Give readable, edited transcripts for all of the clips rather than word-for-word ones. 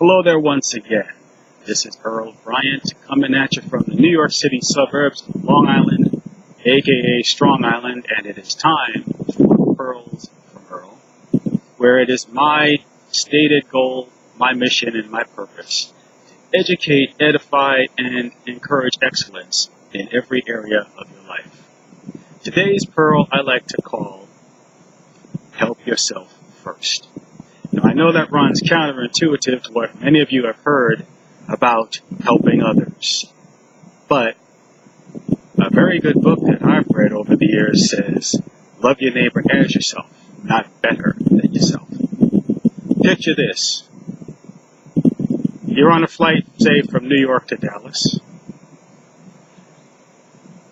Hello there once again. This is Earl Bryant coming at you from the New York City suburbs of Long Island, aka Strong Island, and it is time for Pearls from Earl, where it is my stated goal, my mission, and my purpose to educate, edify, and encourage excellence in every area of your life. Today's Pearl I like to call Help Yourself First. Now, I know that runs counterintuitive to what many of you have heard about helping others. But a very good book that I've read over the years says, love your neighbor as yourself, not better than yourself. Picture this. You're on a flight, say, from New York to Dallas,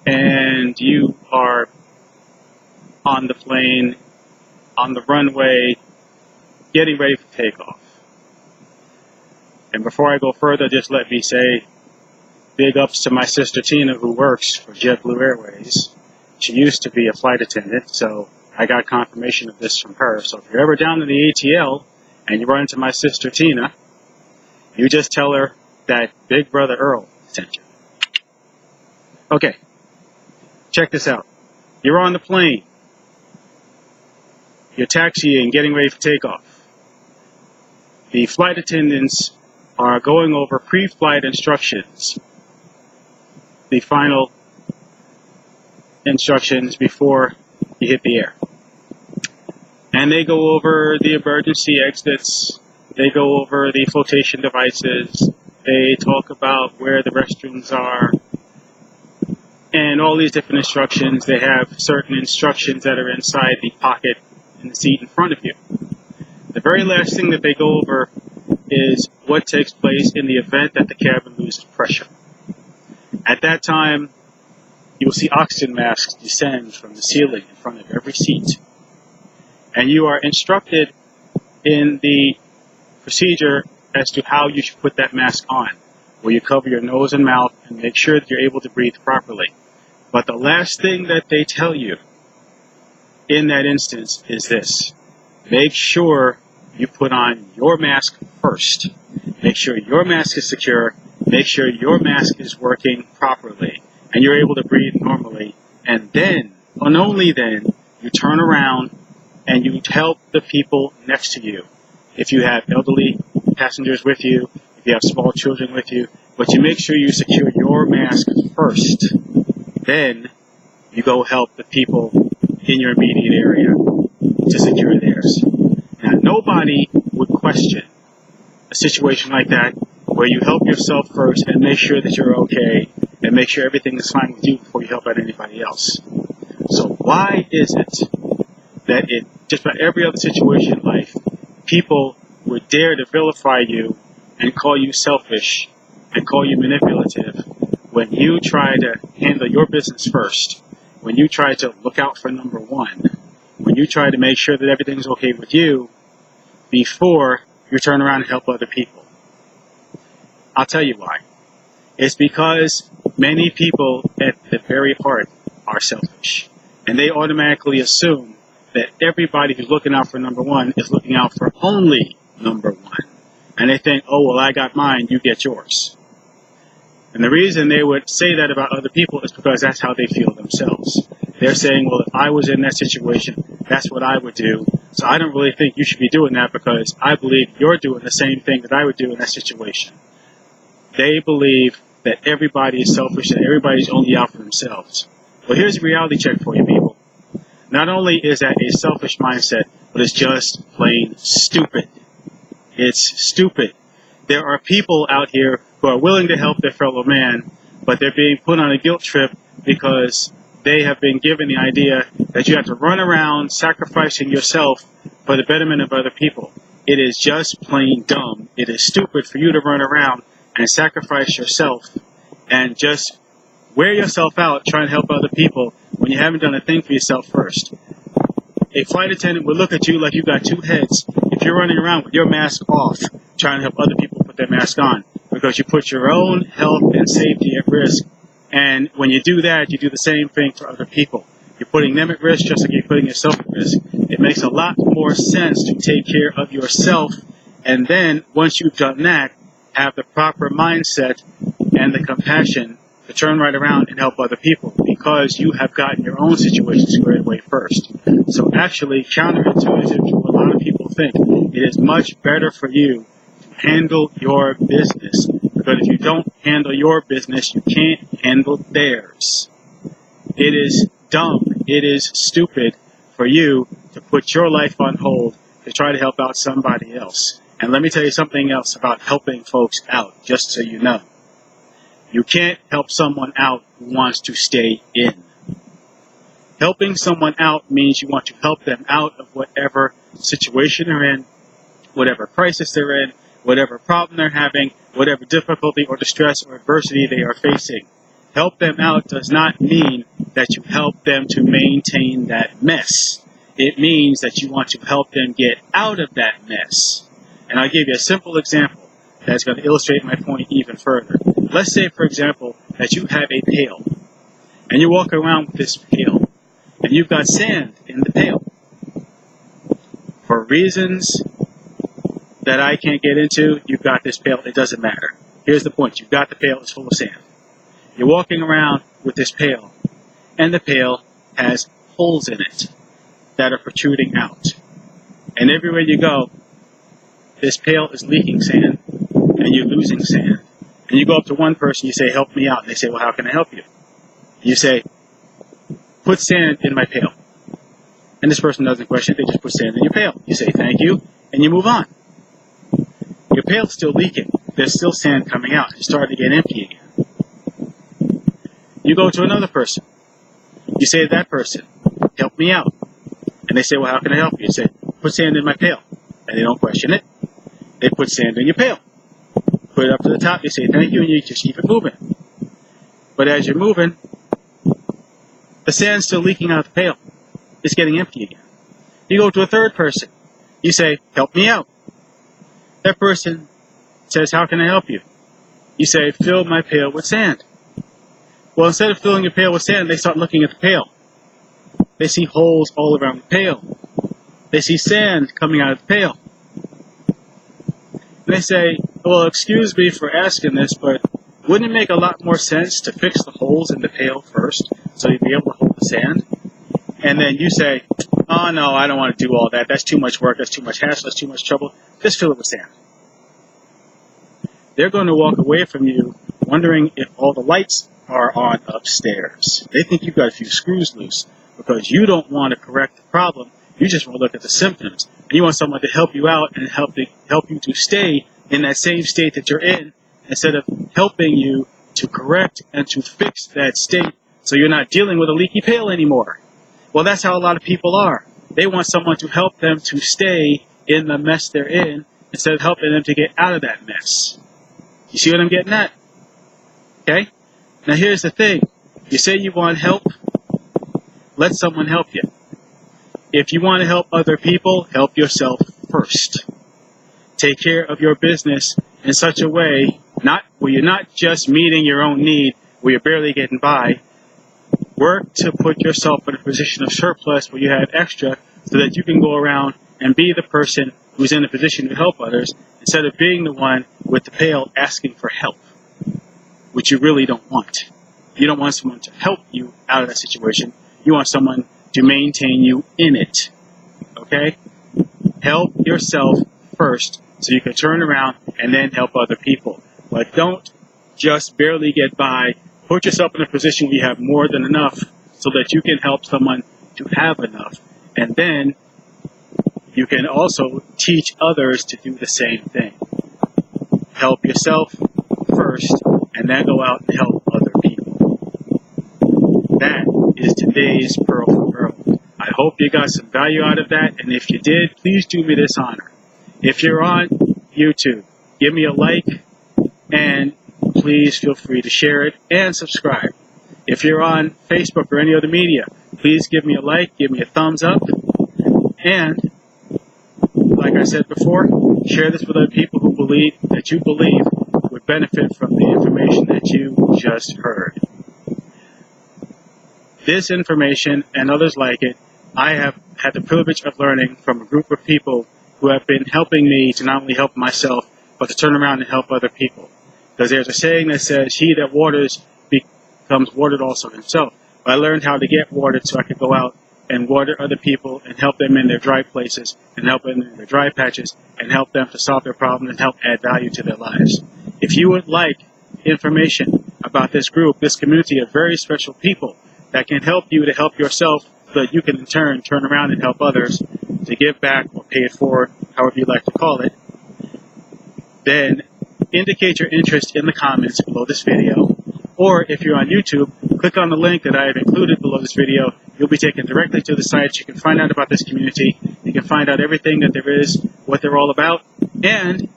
and you are on the plane, on the runway, getting ready for takeoff. And before I go further, just let me say big ups to my sister Tina, who works for JetBlue Airways. She used to be a flight attendant, so I got confirmation of this from her. So if you're ever down in the ATL and you run into my sister Tina, you just tell her that Big Brother Earl sent you. Okay, check this out. You're on the plane. You're taxiing, getting ready for takeoff. The flight attendants are going over pre-flight instructions, the final instructions before you hit the air. And they go over the emergency exits, they go over the flotation devices, they talk about where the restrooms are, and all these different instructions. They have certain instructions that are inside the pocket in the seat in front of you. The very last thing that they go over is what takes place in the event that the cabin loses pressure. At that time, you will see oxygen masks descend from the ceiling in front of every seat. And you are instructed in the procedure as to how you should put that mask on, where you cover your nose and mouth and make sure that you're able to breathe properly. But the last thing that they tell you in that instance is this. Make sure you put on your mask first. Make sure your mask is secure. Make sure your mask is working properly and you're able to breathe normally. And then, and only then, you turn around and you help the people next to you. If you have elderly passengers with you, if you have small children with you, but you make sure you secure your mask first. Then you go help the people in your immediate area to secure theirs. Now, nobody would question a situation like that where you help yourself first and make sure that you're okay and make sure everything is fine with you before you help out anybody else. So why is it that in just about every other situation in life, people would dare to vilify you and call you selfish and call you manipulative when you try to handle your business first, when you try to look out for number one, when you try to make sure that everything's okay with you before you turn around and help other people? I'll tell you why. It's because many people at the very heart are selfish. And they automatically assume that everybody who's looking out for number one is looking out for only number one. And they think, oh, well, I got mine, you get yours. And the reason they would say that about other people is because that's how they feel themselves. They're saying, well, if I was in that situation, that's what I would do. So I don't really think you should be doing that because I believe you're doing the same thing that I would do in that situation. They believe that everybody is selfish and everybody's only out for themselves. Well, here's a reality check for you people. Not only is that a selfish mindset, but it's just plain stupid. It's stupid. There are people out here who are willing to help their fellow man, but they're being put on a guilt trip because they have been given the idea that you have to run around sacrificing yourself for the betterment of other people. It is just plain dumb. It is stupid for you to run around and sacrifice yourself and just wear yourself out trying to help other people when you haven't done a thing for yourself first. A flight attendant will look at you like you got two heads if you're running around with your mask off trying to help other people put their mask on, because you put your own health and safety at risk. And when you do that, you do the same thing for other people. You're putting them at risk just like you're putting yourself at risk. It makes a lot more sense to take care of yourself And then, once you've done that, have the proper mindset and the compassion to turn right around and help other people, because you have gotten your own situation squared away first. So actually, counterintuitive to what a lot of people think, it is much better for you to handle your business, because if you don't handle your business, you can't handle theirs. It is dumb, it is stupid for you to put your life on hold to try to help out somebody else. And let me tell you something else about helping folks out, just so you know. You can't help someone out who wants to stay in. Helping someone out means you want to help them out of whatever situation they're in, whatever crisis they're in, whatever problem they're having, whatever difficulty or distress or adversity they are facing. Help them out does not mean that you help them to maintain that mess. It means that you want to help them get out of that mess. And I'll give you a simple example that's going to illustrate my point even further. Let's say, for example, that you have a pail, and you walk around with this pail, and you've got sand in the pail. For reasons that I can't get into, you've got this pail, it doesn't matter. Here's the point, you've got the pail, it's full of sand. You're walking around with this pail, and the pail has holes in it that are protruding out. And everywhere you go, this pail is leaking sand, and you're losing sand. And you go up to one person, you say, help me out. And they say, well, how can I help you? You say, put sand in my pail. And this person doesn't question it, they just put sand in your pail. You say, thank you, and you move on. Your pail's still leaking. There's still sand coming out. It's starting to get empty again. You go to another person. You say to that person, help me out. And they say, well, how can I help you? You say, put sand in my pail. And they don't question it. They put sand in your pail. Put it up to the top, you say thank you, and you just keep it moving. But as you're moving, the sand's still leaking out of the pail. It's getting empty again. You go to a third person. You say, help me out. That person says, how can I help you? You say, fill my pail with sand. Well, instead of filling your pail with sand, they start looking at the pail. They see holes all around the pail. They see sand coming out of the pail. And they say, well, excuse me for asking this, but wouldn't it make a lot more sense to fix the holes in the pail first so you'd be able to hold the sand? And then you say, oh, no, I don't want to do all that. That's too much work. That's too much hassle. That's too much trouble. Just fill it with sand. They're going to walk away from you wondering if all the lights are on upstairs. They think you've got a few screws loose because you don't want to correct the problem. You just want to look at the symptoms. And you want someone to help you out and help you to stay in that same state that you're in, instead of helping you to correct and to fix that state so you're not dealing with a leaky pail anymore. Well, that's how a lot of people are. They want someone to help them to stay in the mess they're in instead of helping them to get out of that mess. You see what I'm getting at? Okay? Now here's the thing. You say you want help, let someone help you. If you want to help other people, help yourself first. Take care of your business in such a way, where you're not just meeting your own need, where you're barely getting by. Work to put yourself in a position of surplus where you have extra so that you can go around and be the person who's in a position to help others instead of being the one with the pail asking for help, which you really don't want. You don't want someone to help you out of that situation. You want someone to maintain you in it. Okay? Help yourself first so you can turn around and then help other people. But don't just barely get by. Put yourself in a position where you have more than enough so that you can help someone to have enough. And then you can also teach others to do the same thing. Help yourself first and then go out and help other people. That is today's Pearl for Pearl. I hope you got some value out of that, and if you did, please do me this honor. If you're on YouTube, give me a like, and please feel free to share it and subscribe. If you're on Facebook or any other media, please give me a like, give me a thumbs up, and like I said before, share this with other people who you believe would benefit from the information that you just heard. This information and others like it, I have had the privilege of learning from a group of people who have been helping me to not only help myself, but to turn around and help other people. Because there's a saying that says, he that waters becomes watered also himself. But I learned how to get watered so I could go out and water other people and help them in their dry places and help them in their dry patches and help them to solve their problems and help add value to their lives. If you would like information about this group, this community of very special people that can help you to help yourself so that you can in turn turn around and help others to give back or pay it forward, however you like to call it, then indicate your interest in the comments below this video. Or if you're on YouTube, click on the link that I have included below this video. You'll be taken directly to the site. You can find out about this community. You can find out everything that there is, what they're all about, and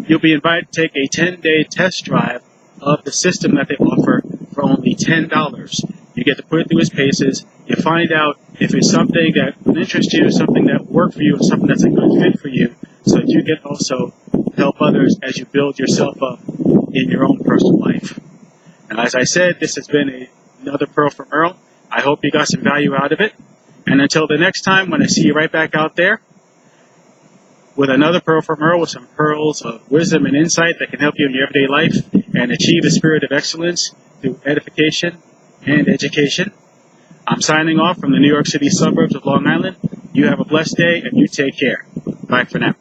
you'll be invited to take a 10-day test drive of the system that they offer for only $10. You get to put it through its paces. You find out if it's something that would interest you, something that will work for you, something that's a good fit for you, so that you can also help others as you build yourself up in your own personal life. Now, as I said, this has been another Pearl from Earl. I hope you got some value out of it. And until the next time, when I see you right back out there with another Pearl from Earl with some pearls of wisdom and insight that can help you in your everyday life and achieve a spirit of excellence through edification and education, I'm signing off from the New York City suburbs of Long Island. You have a blessed day and you take care. Bye for now.